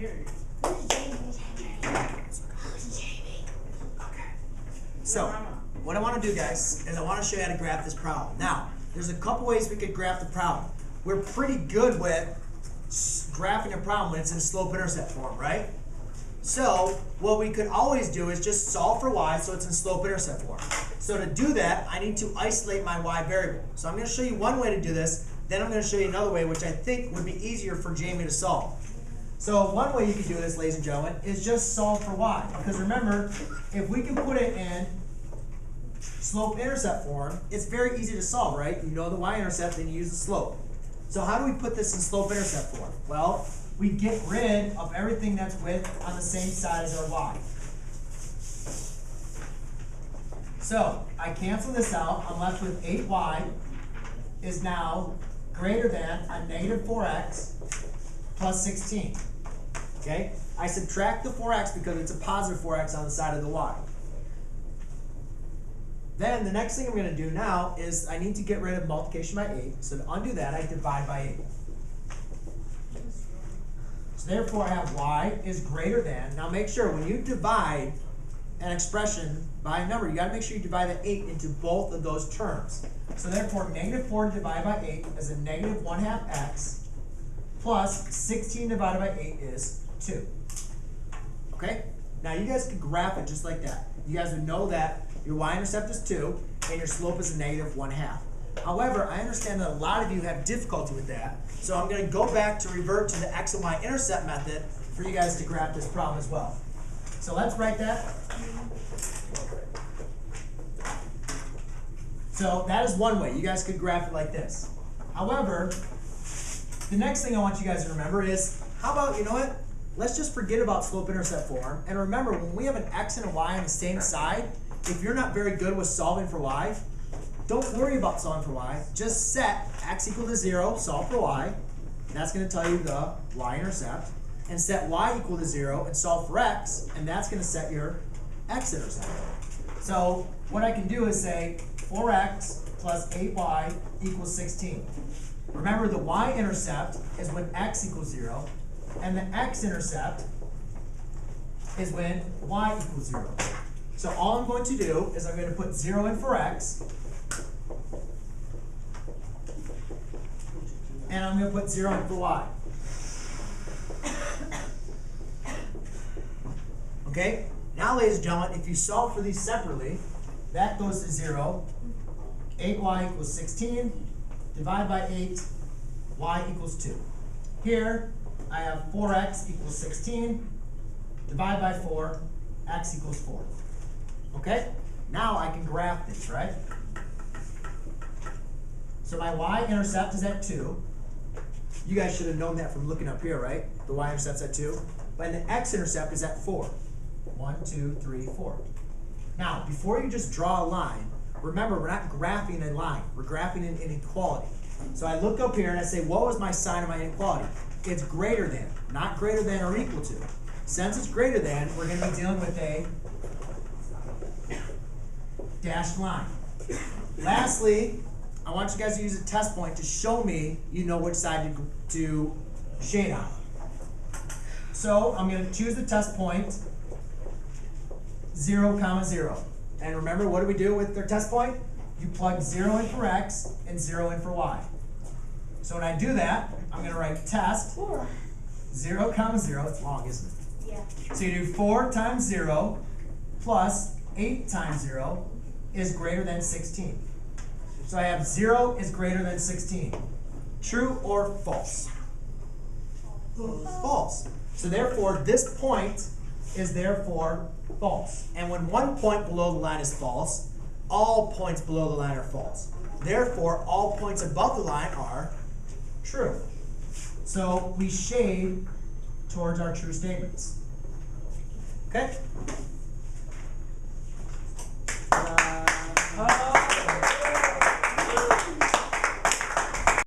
hear you. Okay. So, what I want to do, guys, is I want to show you how to graph this problem. Now, there's a couple ways we could graph the problem. We're pretty good with graphing a problem when it's in slope-intercept form, right? So, what we could always do is just solve for y so it's in slope-intercept form. So to do that, I need to isolate my y variable. So I'm going to show you one way to do this, then I'm going to show you another way, which I think would be easier for Jamie to solve. So one way you can do this, ladies and gentlemen, is just solve for y. Because remember, if we can put it in slope-intercept form, it's very easy to solve, right? You know the y-intercept, then you use the slope. So how do we put this in slope-intercept form? Well, we get rid of everything that's on the same side as our y. So I cancel this out. I'm left with 8y is now greater than a negative 4x plus 16. Okay? I subtract the 4x because it's a positive 4x on the side of the y. Then the next thing I'm going to do now is I need to get rid of multiplication by 8. So to undo that, I divide by 8. So therefore, I have y is greater than. Now make sure when you divide an expression by a number, you got to make sure you divide the 8 into both of those terms. So therefore, negative 4 divided by 8 is a negative 1/2 x plus 16 divided by 8 is 2. Okay? Now you guys could graph it just like that. You guys would know that your y-intercept is 2 and your slope is a negative 1/2. However, I understand that a lot of you have difficulty with that, so I'm going to go back to revert to the x and y-intercept method for you guys to graph this problem as well. So let's write that. So that is one way. You guys could graph it like this. However, the next thing I want you guys to remember is, how about, you know what? Let's just forget about slope-intercept form. And remember, when we have an x and a y on the same side, if you're not very good with solving for y, don't worry about solving for y. Just set x equal to 0, solve for y. That's going to tell you the y-intercept. And set y equal to 0 and solve for x, and that's going to set your x-intercept. So what I can do is say 4x plus 8y equals 16. Remember, the y-intercept is when x equals 0, and the x-intercept is when y equals 0. So all I'm going to do is I'm going to put 0 in for x, and I'm going to put 0 in for y. Okay? Now, ladies and gentlemen, if you solve for these separately, that goes to 0. 8y equals 16. Divide by 8, y equals 2. Here, I have 4x equals 16. Divide by 4, x equals 4. Okay? Now I can graph this, right? So my y-intercept is at 2. You guys should have known that from looking up here, right? The y-intercept's at 2. But the x-intercept is at 4. 1, 2, 3, 4. Now, before you just draw a line, remember, we're not graphing a line. We're graphing an inequality. So I look up here and I say, what was my sign of my inequality? It's greater than, not greater than or equal to. Since it's greater than, we're going to be dealing with a dashed line. Lastly, I want you guys to use a test point to show me you know which side to shade on. So I'm going to choose the test point 0, 0. And remember, what do we do with their test point? You plug 0 in for x and 0 in for y. So when I do that, I'm going to write test 0, 0. It's long, isn't it? Yeah. So you do 4 times 0 plus 8 times 0 is greater than 16. So I have 0 is greater than 16. True or false? False. So therefore, this point is therefore false. And when one point below the line is false, all points below the line are false. Therefore, all points above the line are true. So we shade towards our true statements. Okay?